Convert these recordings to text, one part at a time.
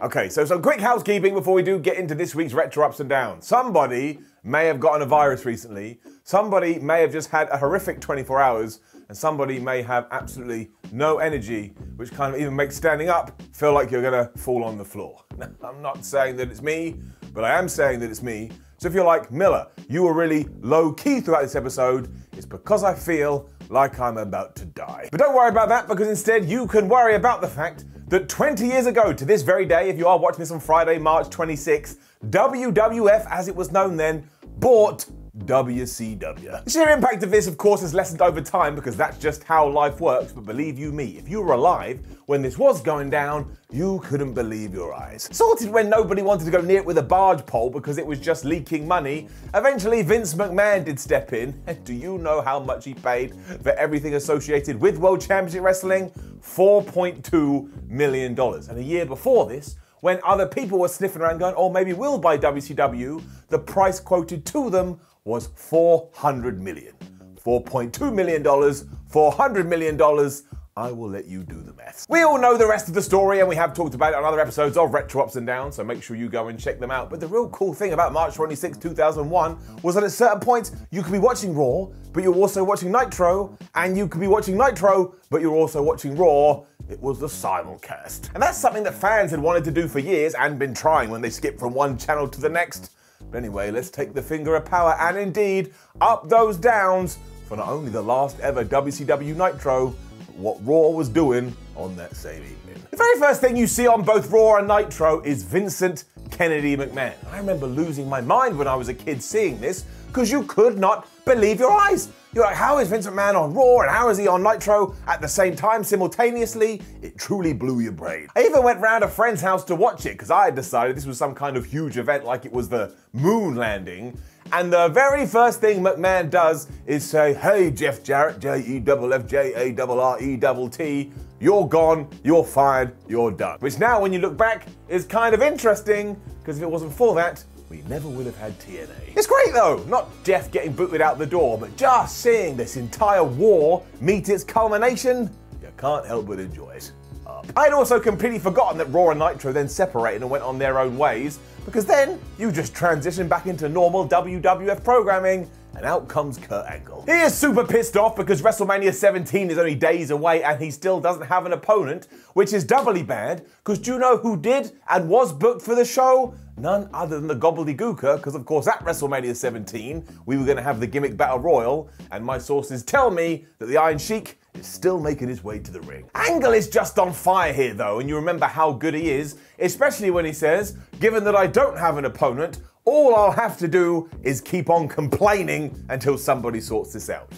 Okay, so some quick housekeeping before we do get into this week's Retro Ups and Downs. Somebody may have gotten a virus recently, somebody may have just had a horrific 24 hours, and somebody may have absolutely no energy, which kind of even makes standing up feel like you're gonna fall on the floor. Now, I'm not saying that it's me, but I am saying that it's me. So if you're like, Miller, you were really low-key throughout this episode, it's because I feel like I'm about to die. But don't worry about that, because instead you can worry about the fact that 20 years ago to this very day, if you are watching this on Friday, March 26th, WWF, as it was known then, bought WCW. The sheer impact of this, of course, has lessened over time because that's just how life works, but believe you me, if you were alive when this was going down, you couldn't believe your eyes. Sorted when nobody wanted to go near it with a barge pole because it was just leaking money, eventually Vince McMahon did step in, and do you know how much he paid for everything associated with World Championship Wrestling? $4.2 million. And a year before this, when other people were sniffing around going, oh, maybe we'll buy WCW, the price quoted to them was $400 million. $4.2 million, $400 million. I will let you do the maths. We all know the rest of the story, and we have talked about it on other episodes of Retro Ups and Downs, so make sure you go and check them out. But the real cool thing about March 26, 2001 was that at certain points, you could be watching Raw, but you're also watching Nitro, and you could be watching Nitro, but you're also watching Raw. It was the Simulcast. And that's something that fans had wanted to do for years and been trying when they skip from one channel to the next. But anyway, let's take the finger of power and indeed up those downs for not only the last ever WCW Nitro, but what Raw was doing on that same evening. The very first thing you see on both Raw and Nitro is Vincent Kennedy McMahon. I remember losing my mind when I was a kid seeing this because you could not believe your eyes. You're like, how is Vince McMahon on Raw and how is he on Nitro at the same time simultaneously? It truly blew your brain. I even went round a friend's house to watch it because I had decided this was some kind of huge event like it was the moon landing. And the very first thing McMahon does is say, hey, Jeff Jarrett, J-E-F-F-J-A-R-R-E-T-T, you're gone, you're fired, you're done. Which now, when you look back, is kind of interesting, because if it wasn't for that, we never would have had TNA. It's great though, not Jeff getting booted out the door, but just seeing this entire war meet its culmination, you can't help but enjoy it. I'd also completely forgotten that Raw and Nitro then separated and went on their own ways, because then you just transition back into normal WWF programming, and out comes Kurt Angle. He is super pissed off because WrestleMania 17 is only days away and he still doesn't have an opponent, which is doubly bad, because do you know who did and was booked for the show? None other than the gobbledygooker, because of course at WrestleMania 17, we were going to have the gimmick battle royal, and my sources tell me that the Iron Sheik is still making his way to the ring. Angle is just on fire here though, and you remember how good he is, especially when he says, given that I don't have an opponent, all I'll have to do is keep on complaining until somebody sorts this out.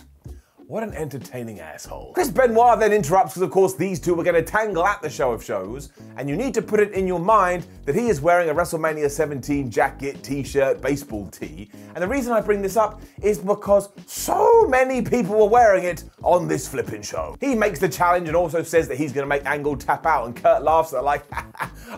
What an entertaining asshole. Chris Benoit then interrupts because of course these two were going to tangle at the show of shows, and you need to put it in your mind that he is wearing a WrestleMania 17 jacket, t-shirt, baseball tee, and the reason I bring this up is because so many people were wearing it on this flipping show. He makes the challenge and also says that he's going to make Angle tap out, and Kurt laughs at like,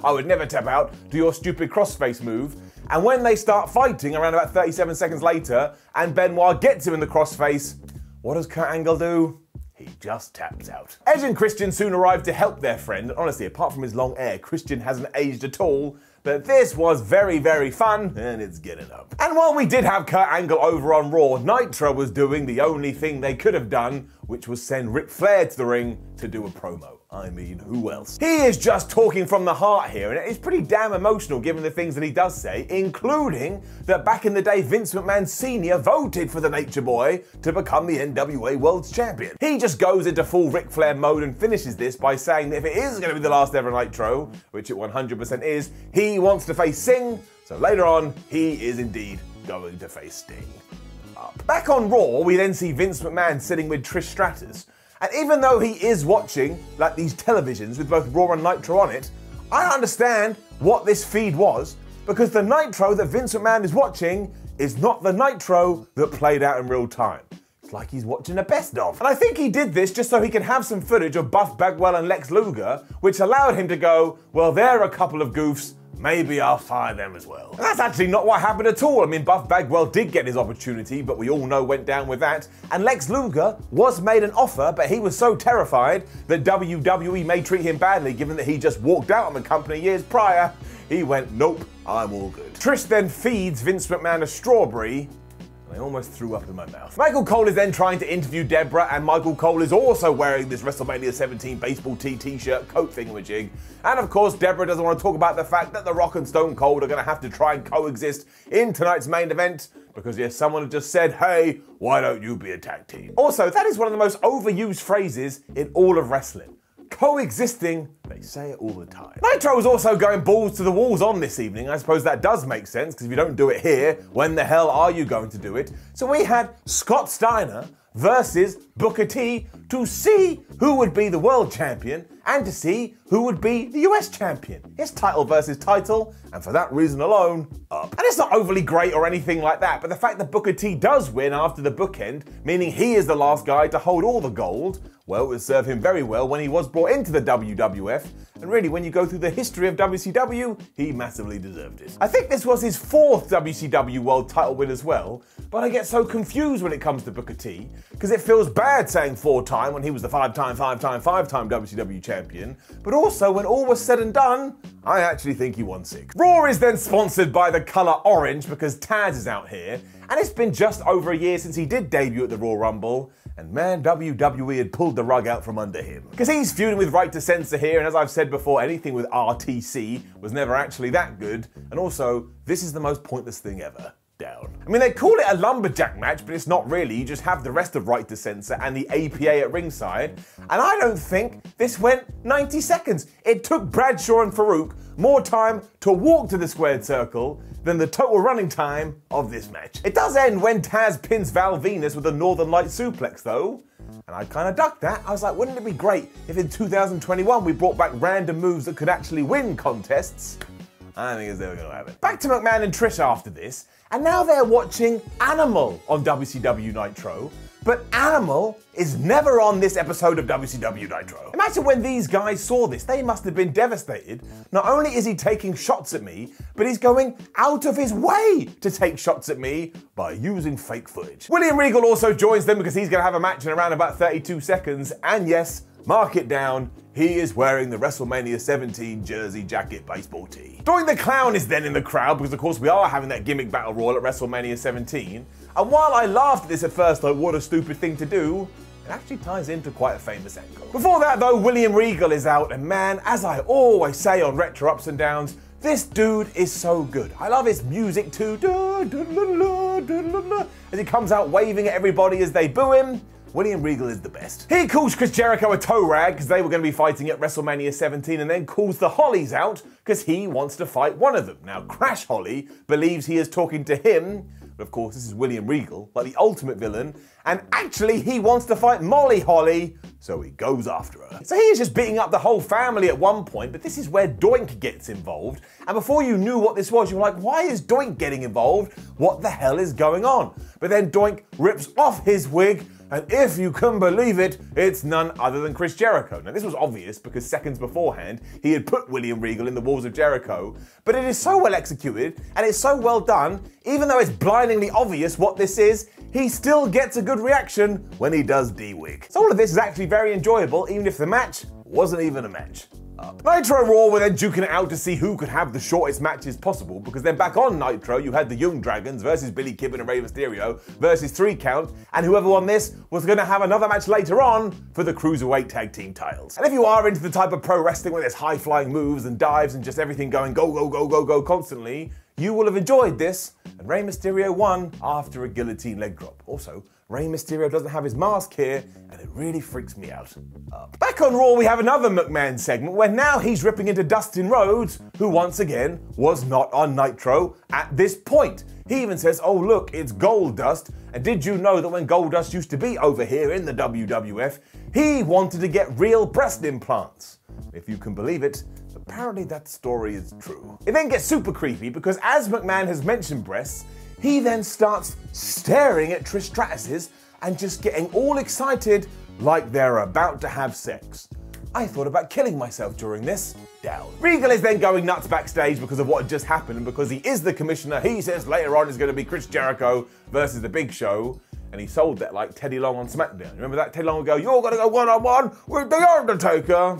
I would never tap out, do your stupid crossface move. And when they start fighting around about 37 seconds later, and Benoit gets him in the crossface, what does Kurt Angle do? He just taps out. Edge and Christian soon arrived to help their friend. Honestly, apart from his long hair, Christian hasn't aged at all. But this was very, very fun, and it's getting up. And while we did have Kurt Angle over on Raw, Nitro was doing the only thing they could have done, which was send Ric Flair to the ring to do a promo. I mean, who else? He is just talking from the heart here, and it's pretty damn emotional given the things that he does say, including that back in the day, Vince McMahon Sr. voted for the Nature Boy to become the NWA World Champion. He just goes into full Ric Flair mode and finishes this by saying that if it is going to be the last ever Nitro, which it 100% is, he wants to face Sting, so later on, he is indeed going to face Sting. Back on Raw, we then see Vince McMahon sitting with Trish Stratus. And even though he is watching, like these televisions with both Raw and Nitro on it, I understand what this feed was, because the Nitro that Vince McMahon is watching is not the Nitro that played out in real time. It's like he's watching a best of. And I think he did this just so he could have some footage of Buff Bagwell and Lex Luger, which allowed him to go, well, they're a couple of goofs, maybe I'll fire them as well. And that's actually not what happened at all. I mean, Buff Bagwell did get his opportunity, but we all know went down with that. And Lex Luger was made an offer, but he was so terrified that WWE may treat him badly, given that he just walked out on the company years prior. He went, nope, I'm all good. Trish then feeds Vince McMahon a strawberry. I almost threw up in my mouth. Michael Cole is then trying to interview Deborah, and Michael Cole is also wearing this WrestleMania 17 baseball tee t-shirt coat thingamajig. And of course, Deborah doesn't want to talk about the fact that The Rock and Stone Cold are going to have to try and coexist in tonight's main event, because yes, someone had just said, hey, why don't you be a tag team? Also, that is one of the most overused phrases in all of wrestling. Coexisting, they say it all the time. Nitro was also going balls to the walls on this evening. I suppose that does make sense, because if you don't do it here, when the hell are you going to do it? So we had Scott Steiner versus Booker T to see who would be the world champion and to see who would be the US champion. It's title versus title, and for that reason alone, up. And it's not overly great or anything like that, but the fact that Booker T does win after the bookend, meaning he is the last guy to hold all the gold, well, it would serve him very well when he was brought into the WWF, and really when you go through the history of WCW, he massively deserved it. I think this was his 4th WCW world title win as well, but I get so confused when it comes to Booker T, because it feels bad saying 4-time when he was the 5-time WCW champion, but also when all was said and done, I actually think he won 6. Raw is then sponsored by the colour orange because Taz is out here, and it's been just over a year since he did debut at the Royal Rumble, and man, WWE had pulled the rug out from under him. Because he's feuding with Right to Censor here, and as I've said before, anything with RTC was never actually that good, and also, this is the most pointless thing ever. Down. I mean, they call it a lumberjack match, but it's not really. You just have the rest of Right to Censor and the APA at ringside, and I don't think this went 90 seconds. It took Bradshaw and Farouk more time to walk to the squared circle than the total running time of this match. It does end when Taz pins Val Venus with a Northern Light suplex though, and I kind of ducked that. I was like, wouldn't it be great if in 2021 we brought back random moves that could actually win contests? I think it's never going to happen. Back to McMahon and Trish after this, and now they're watching Animal on WCW Nitro, but Animal is never on this episode of WCW Nitro. Imagine when these guys saw this, they must have been devastated. Not only is he taking shots at me, but he's going out of his way to take shots at me by using fake footage. William Regal also joins them because he's going to have a match in around about 32 seconds, and yes, mark it down, he is wearing the WrestleMania 17 jersey jacket baseball tee. Doink the Clown is then in the crowd because of course we are having that gimmick battle royal at WrestleMania 17. And while I laughed at this at first, like what a stupid thing to do, it actually ties into quite a famous angle. Before that though, William Regal is out, and man, as I always say on Retro Ups and Downs, this dude is so good. I love his music too, as he comes out waving at everybody as they boo him. William Regal is the best. He calls Chris Jericho a toe rag because they were going to be fighting at WrestleMania 17, and then calls the Hollies out because he wants to fight one of them. Now, Crash Holly believes he is talking to him, but of course this is William Regal, like the ultimate villain, and actually he wants to fight Molly Holly, so he goes after her. So he is just beating up the whole family at one point, but this is where Doink gets involved, and before you knew what this was, you were like, why is Doink getting involved? What the hell is going on? But then Doink rips off his wig, and if you can believe it, it's none other than Chris Jericho. Now this was obvious because seconds beforehand, he had put William Regal in the walls of Jericho, but it is so well executed, and it's so well done, even though it's blindingly obvious what this is, he still gets a good reaction when he does D-Wig. So all of this is actually very enjoyable, even if the match wasn't even a match. Nitro Raw were then duking it out to see who could have the shortest matches possible, because then back on Nitro you had the Young Dragons versus Billy Kidman and Rey Mysterio versus 3 Count, and whoever won this was going to have another match later on for the Cruiserweight Tag Team titles. And if you are into the type of pro wrestling where there's high-flying moves and dives and just everything going go, go, go, go, go constantly, you will have enjoyed this, and Rey Mysterio won after a guillotine leg drop. Also, Rey Mysterio doesn't have his mask here, and it really freaks me out. Back on Raw, we have another McMahon segment where now he's ripping into Dustin Rhodes, who once again was not on Nitro at this point. He even says, oh look, it's Goldust, and did you know that when Goldust used to be over here in the WWF, he wanted to get real breast implants? If you can believe it, apparently that story is true. It then gets super creepy because as McMahon has mentioned breasts, he then starts staring at Trish Stratus's and just getting all excited like they're about to have sex. I thought about killing myself during this. Down. Regal is then going nuts backstage because of what had just happened, and because he is the commissioner, he says later on it's going to be Chris Jericho versus the Big Show. And he sold that like Teddy Long on SmackDown. Remember that? Teddy Long would go, "You're going to go one-on-one with The Undertaker."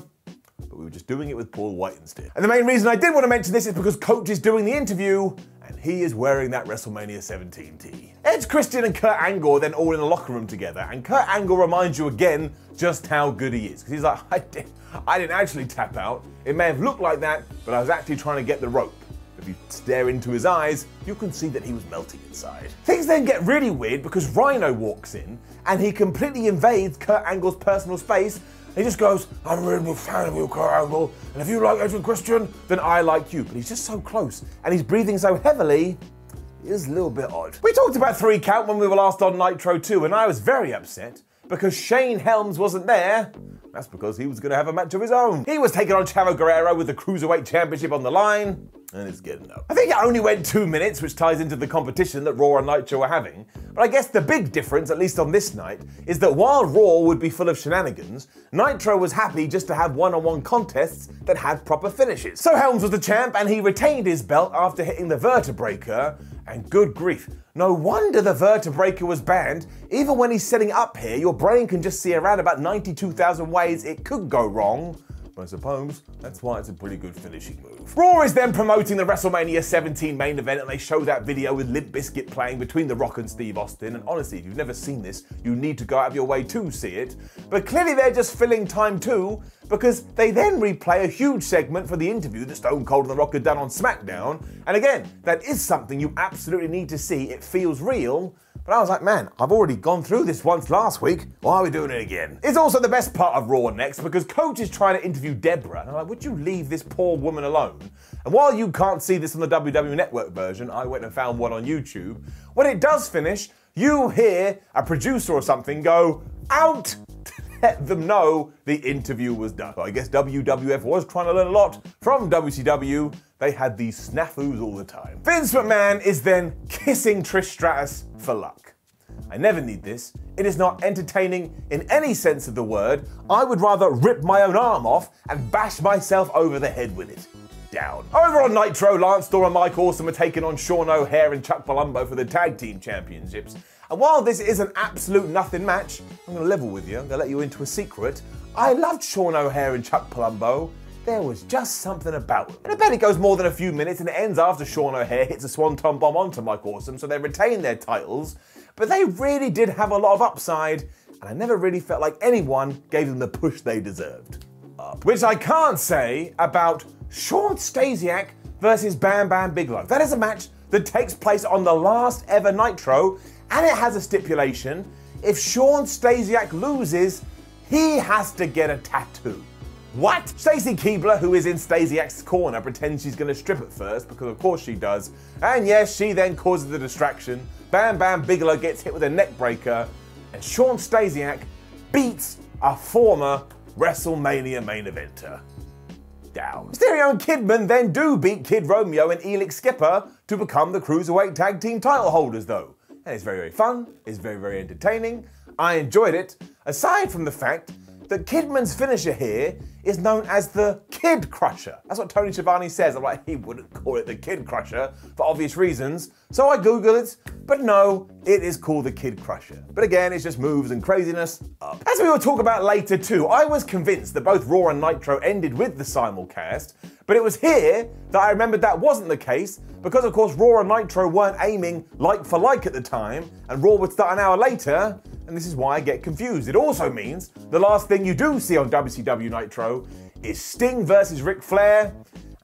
But we were just doing it with Paul White instead. And the main reason I did want to mention this is because Coach is doing the interview, and he is wearing that WrestleMania 17 tee. Edge, Christian, and Kurt Angle are then all in the locker room together, and Kurt Angle reminds you again just how good he is. Because he's like, I didn't actually tap out. It may have looked like that, but I was actually trying to get the rope. If you stare into his eyes, you can see that he was melting inside. Things then get really weird because Rhino walks in and he completely invades Kurt Angle's personal space. He just goes, "I'm a really big fan of you, Kurt Angle, and if you like Edge and Christian, then I like you." But he's just so close and he's breathing so heavily, it is a little bit odd. We talked about 3 count when we were last on Nitro 2, and I was very upset because Shane Helms wasn't there. That's because he was going to have a match of his own. He was taking on Chavo Guerrero with the Cruiserweight Championship on the line, and it's getting up. I think it only went 2 minutes, which ties into the competition that Raw and Nitro were having. But I guess the big difference, at least on this night, is that while Raw would be full of shenanigans, Nitro was happy just to have one-on-one contests that had proper finishes. So Helms was the champ, and he retained his belt after hitting the Vertebreaker. And good grief, no wonder the Vertebreaker was banned. Even when he's setting up here, your brain can just see around about 92,000 ways it could go wrong. But I suppose that's why it's a pretty good finishing move. Raw is then promoting the WrestleMania 17 main event, and they show that video with Limp Bizkit playing between The Rock and Steve Austin. And honestly, if you've never seen this, you need to go out of your way to see it. But clearly they're just filling time too, because they then replay a huge segment for the interview that Stone Cold and The Rock had done on SmackDown. And again, that is something you absolutely need to see. It feels real. But I was like, man, I've already gone through this once last week. Why are we doing it again? It's also the best part of Raw next, because Coach is trying to interview Deborah. And I'm like, would you leave this poor woman alone? And while you can't see this on the WWE Network version, I went and found one on YouTube. When it does finish, you hear a producer or something go, "Out!" to let them know the interview was done. So I guess WWF was trying to learn a lot from WCW. They had these snafus all the time. Vince McMahon is then kissing Trish Stratus for luck. I never need this. It is not entertaining in any sense of the word. I would rather rip my own arm off and bash myself over the head with it. Down. Over on Nitro, Lance Storm and Mike Awesome are taking on Sean O'Haire and Chuck Palumbo for the Tag Team Championships. And while this is an absolute nothing match, I'm going to level with you. I'm going to let you into a secret. I loved Sean O'Haire and Chuck Palumbo. There was just something about it. And I bet it goes more than a few minutes, and it ends after Sean O'Haire hits a swanton bomb onto Mike Awesome, so they retain their titles. But they really did have a lot of upside, and I never really felt like anyone gave them the push they deserved. Which I can't say about Sean Stasiac versus Bam Bam Biglow. That is a match that takes place on the last ever Nitro, and it has a stipulation. If Sean Stasiac loses, he has to get a tattoo. What? Stacy Keibler, who is in Stasiac's corner, pretends she's going to strip at first, because of course she does. And yes, she then causes the distraction. Bam Bam Bigelow gets hit with a neck breaker, and Sean Stasiac beats a former WrestleMania main eventer. Down. Mysterio and Kidman then do beat Kid Romeo and Elix Skipper to become the Cruiserweight Tag Team title holders though. And it's very, very fun, it's very, very entertaining. I enjoyed it, aside from the fact that Kidman's finisher here is known as the Kid Crusher. That's what Tony Schiavone says. I'm like, he wouldn't call it the Kid Crusher for obvious reasons. So I Googled it, but no, it is called the Kid Crusher. But again, it's just moves and craziness up. As we will talk about later too, I was convinced that both Raw and Nitro ended with the simulcast, but it was here that I remembered that wasn't the case, because of course Raw and Nitro weren't aiming like for like at the time, and Raw would start an hour later, and this is why I get confused. It also means the last thing you do see on WCW Nitro is Sting versus Ric Flair,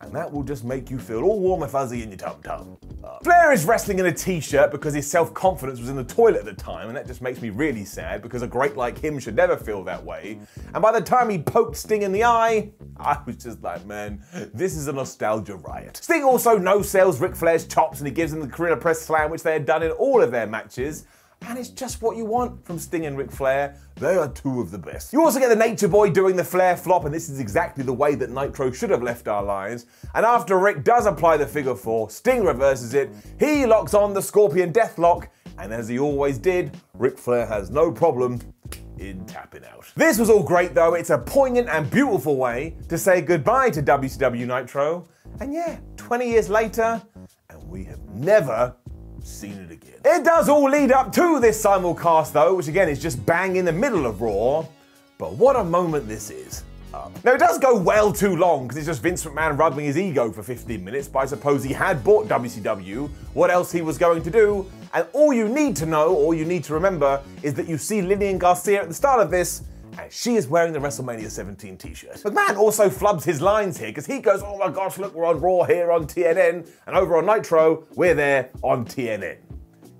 and that will just make you feel all warm and fuzzy in your tum-tum. Flair is wrestling in a t-shirt because his self-confidence was in the toilet at the time, and that just makes me really sad because a great like him should never feel that way. And by the time he poked Sting in the eye, I was just like, man, this is a nostalgia riot. Sting also no-sells Ric Flair's chops, and he gives him the Carina Press Slam, which they had done in all of their matches. And it's just what you want from Sting and Ric Flair. They are two of the best. You also get the Nature Boy doing the Flair flop, and this is exactly the way that Nitro should have left our lives. And after Rick does apply the figure four, Sting reverses it, he locks on the Scorpion Deathlock, and as he always did, Ric Flair has no problem in tapping out. This was all great though. It's a poignant and beautiful way to say goodbye to WCW Nitro. And yeah, 20 years later, and we have never seen it again. It does all lead up to this simulcast though, which again is just bang in the middle of Raw. But what a moment this is. Now it does go well too long because it's just Vince McMahon rubbing his ego for 15 minutes, but I suppose he had bought WCW, what else he was going to do, and all you need to know, all you need to remember, is that you see Lillian Garcia at the start of this, and she is wearing the WrestleMania 17 t-shirt. McMahon also flubs his lines here because he goes, oh my gosh, look, we're on Raw here on TNN, and over on Nitro, we're there on TNN.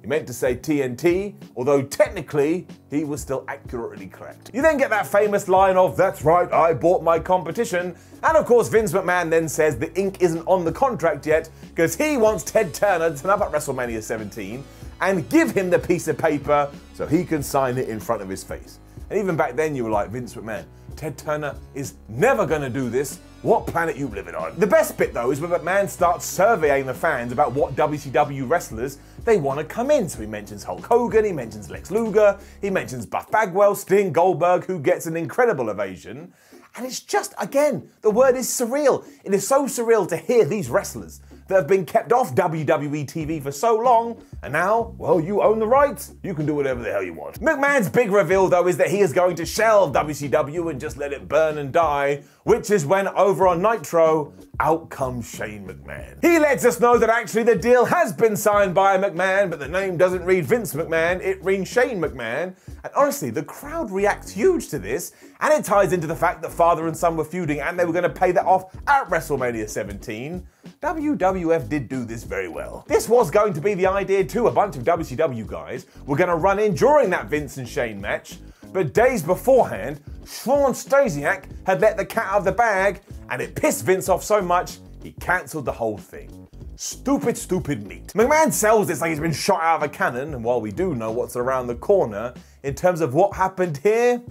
He meant to say TNT, although technically he was still accurately correct. You then get that famous line of, that's right, I bought my competition. And of course Vince McMahon then says the ink isn't on the contract yet because he wants Ted Turner to turn up at WrestleMania 17 and give him the piece of paper so he can sign it in front of his face. And even back then you were like, Vince McMahon, Ted Turner is never gonna do this. What planet you living on? The best bit though is when McMahon starts surveying the fans about what WCW wrestlers they want to come in. So he mentions Hulk Hogan, he mentions Lex Luger, he mentions Buff Bagwell, Sting, Goldberg, who gets an incredible ovation. And it's just, again, the word is surreal. It is so surreal to hear these wrestlers that have been kept off WWE TV for so long, and now, well, you own the rights, you can do whatever the hell you want. McMahon's big reveal, though, is that he is going to shelve WCW and just let it burn and die, which is when, over on Nitro, out comes Shane McMahon. He lets us know that actually the deal has been signed by McMahon, but the name doesn't read Vince McMahon, it reads Shane McMahon. And honestly, the crowd reacts huge to this, and it ties into the fact that father and son were feuding and they were going to pay that off at WrestleMania 17. WWF did do this very well. This was going to be the idea too. A bunch of WCW guys were going to run in during that Vince and Shane match, but days beforehand, Sean Stasiac had let the cat out of the bag, and it pissed Vince off so much, he cancelled the whole thing. Stupid, stupid meat. McMahon sells this like he's been shot out of a cannon, and while we do know what's around the corner, in terms of what happened here,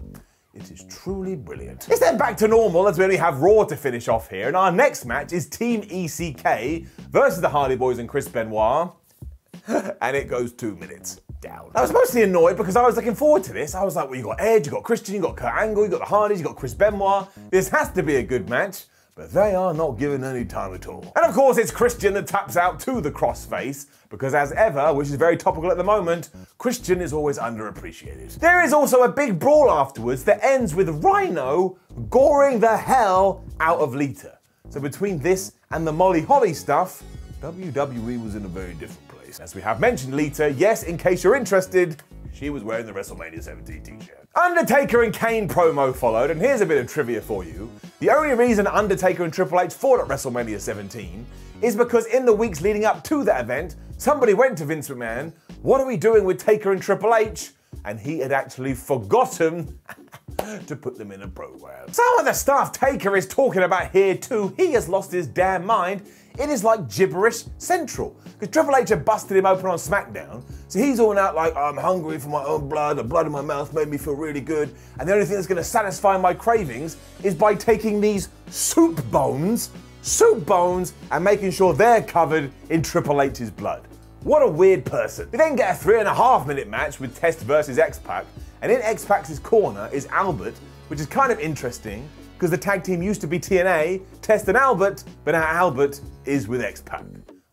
it is truly brilliant. It's then back to normal as we only have Raw to finish off here, and our next match is Team ECK versus the Hardy Boys and Chris Benoit, and it goes 2 minutes down. I was mostly annoyed because I was looking forward to this. I was like, well, you got Edge, you got Christian, you got Kurt Angle, you got the Hardys, you got Chris Benoit. This has to be a good match. But they are not given any time at all. And of course it's Christian that taps out to the crossface, because as ever, which is very topical at the moment, Christian is always underappreciated. There is also a big brawl afterwards that ends with Rhino goring the hell out of Lita. So between this and the Molly Holly stuff, WWE was in a very different place. As we have mentioned Lita, yes, in case you're interested, she was wearing the WrestleMania 17 t-shirt. Undertaker and Kane promo followed, and here's a bit of trivia for you. The only reason Undertaker and Triple H fought at WrestleMania 17 is because in the weeks leading up to that event, somebody went to Vince McMahon, what are we doing with Taker and Triple H? And he had actually forgotten to put them in a program. Some of the stuff Taker is talking about here too, he has lost his damn mind. It is like gibberish central. Because Triple H had busted him open on SmackDown, so he's all out like, I'm hungry for my own blood, the blood in my mouth made me feel really good, and the only thing that's going to satisfy my cravings is by taking these soup bones, and making sure they're covered in Triple H's blood. What a weird person. We then get a 3.5 minute match with Test versus X-Pac, and in X-Pac's corner is Albert, which is kind of interesting, because the tag team used to be TNA, Test and Albert, but now Albert is with X-Pac.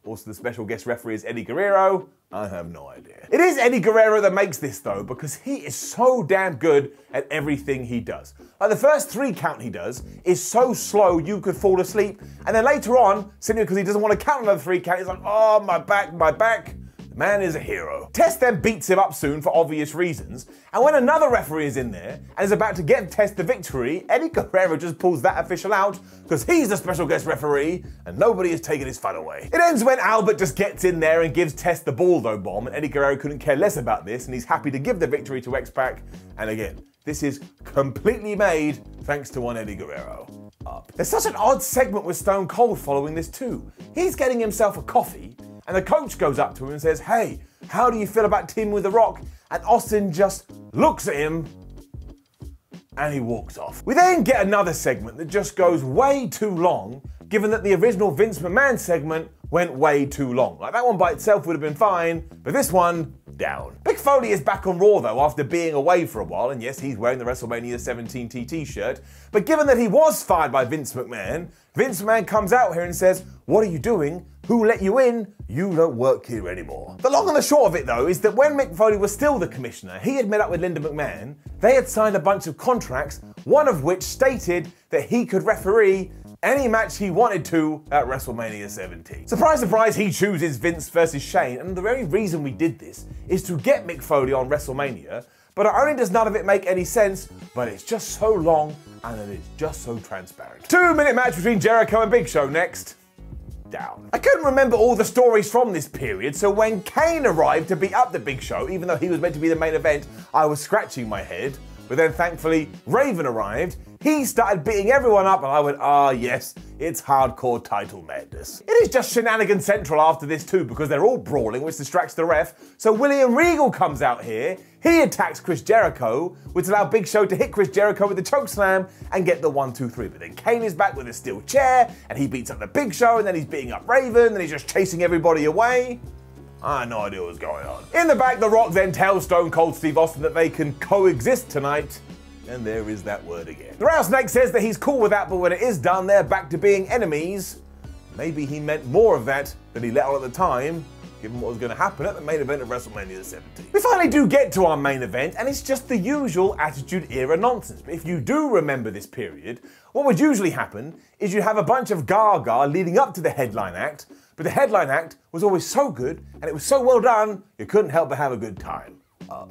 Also the special guest referee is Eddie Guerrero. I have no idea. It is Eddie Guerrero that makes this though, because he is so damn good at everything he does. Like the first 3 count he does is so slow you could fall asleep, and then later on, simply because he doesn't want to count another 3 count, he's like, oh, my back, my back. The man is a hero. Test then beats him up soon for obvious reasons, and when another referee is in there and is about to get Test the victory, Eddie Guerrero just pulls that official out because he's the special guest referee and nobody is taking his fun away. It ends when Albert just gets in there and gives Test the ball though bomb, and Eddie Guerrero couldn't care less about this and he's happy to give the victory to X-Pac, and again, this is completely made thanks to one Eddie Guerrero. There's such an odd segment with Stone Cold following this too. He's getting himself a coffee, and the coach goes up to him and says, hey, how do you feel about teaming with The Rock? And Austin just looks at him and he walks off. We then get another segment that just goes way too long, given that the original Vince McMahon segment went way too long. Like, that one by itself would have been fine, but this one, down. Mick Foley is back on Raw though after being away for a while, and yes, he's wearing the WrestleMania 17 TT shirt, but given that he was fired by Vince McMahon comes out here and says, "What are you doing? Who let you in? You don't work here anymore." The long and the short of it though is that when Mick Foley was still the commissioner, he had met up with Linda McMahon, they had signed a bunch of contracts, one of which stated that he could referee any match he wanted to at WrestleMania 17. Surprise, surprise, he chooses Vince versus Shane, and the very reason we did this is to get Mick Foley on WrestleMania, but not only does none of it make any sense, but it's just so long and it is just so transparent. 2-minute match between Jericho and Big Show next. Down. I couldn't remember all the stories from this period, so when Kane arrived to beat up the Big Show, even though he was meant to be the main event, I was scratching my head. But then thankfully, Raven arrived, he started beating everyone up, and I went, ah yes, it's hardcore title madness. It is just shenanigans central after this too, because they're all brawling, which distracts the ref. So William Regal comes out here, he attacks Chris Jericho, which allowed Big Show to hit Chris Jericho with the chokeslam and get the 1, 2, 3. But then Kane is back with a steel chair, and he beats up the Big Show, and then he's beating up Raven, and he's just chasing everybody away. I had no idea what was going on. In the back, The Rock then tells Stone Cold Steve Austin that they can coexist tonight, and there is that word again. The Rattlesnake says that he's cool with that, but when it is done, they're back to being enemies. Maybe he meant more of that than he let on at the time, given what was going to happen at the main event of WrestleMania 17. We finally do get to our main event, and it's just the usual Attitude Era nonsense. But if you do remember this period, what would usually happen is you'd have a bunch of gaga leading up to the headline act, but the headline act was always so good, and it was so well done, you couldn't help but have a good time.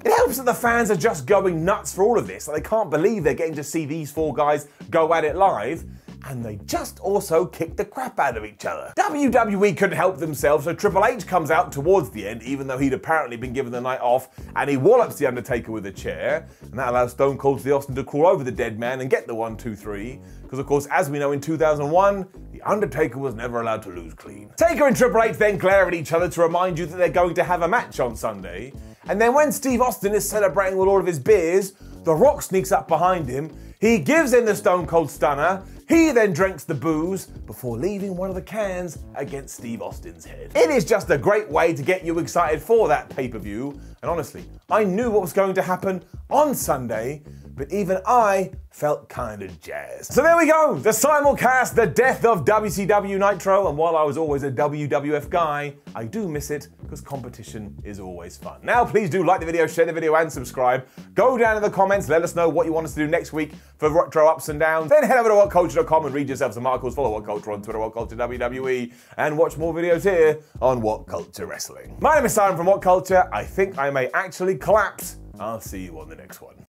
It helps that the fans are just going nuts for all of this, and they can't believe they're getting to see these 4 guys go at it live, and they just also kick the crap out of each other. WWE couldn't help themselves, so Triple H comes out towards the end, even though he'd apparently been given the night off, and he wallops the Undertaker with a chair, and that allows Stone Cold Steve Austin to crawl over the dead man and get the 1, 2, 3, because of course, as we know in 2001, the Undertaker was never allowed to lose clean. Taker and Triple H then glare at each other to remind you that they're going to have a match on Sunday, and then when Steve Austin is celebrating with all of his beers, The Rock sneaks up behind him, he gives him the Stone Cold Stunner, he then drinks the booze before leaving one of the cans against Steve Austin's head. It is just a great way to get you excited for that pay-per-view, and honestly, I knew what was going to happen on Sunday, but even I felt kind of jazzed. So there we go, the simulcast, the death of WCW Nitro, and while I was always a WWF guy, I do miss it because competition is always fun. Now please do like the video, share the video and subscribe. Go down in the comments, let us know what you want us to do next week for retro ups and downs. Then head over to WhatCulture.com and read yourself some articles, follow WhatCulture on Twitter, WhatCulture WWE, and watch more videos here on WhatCulture Wrestling. My name is Simon from WhatCulture. I think I may actually collapse. I'll see you on the next one.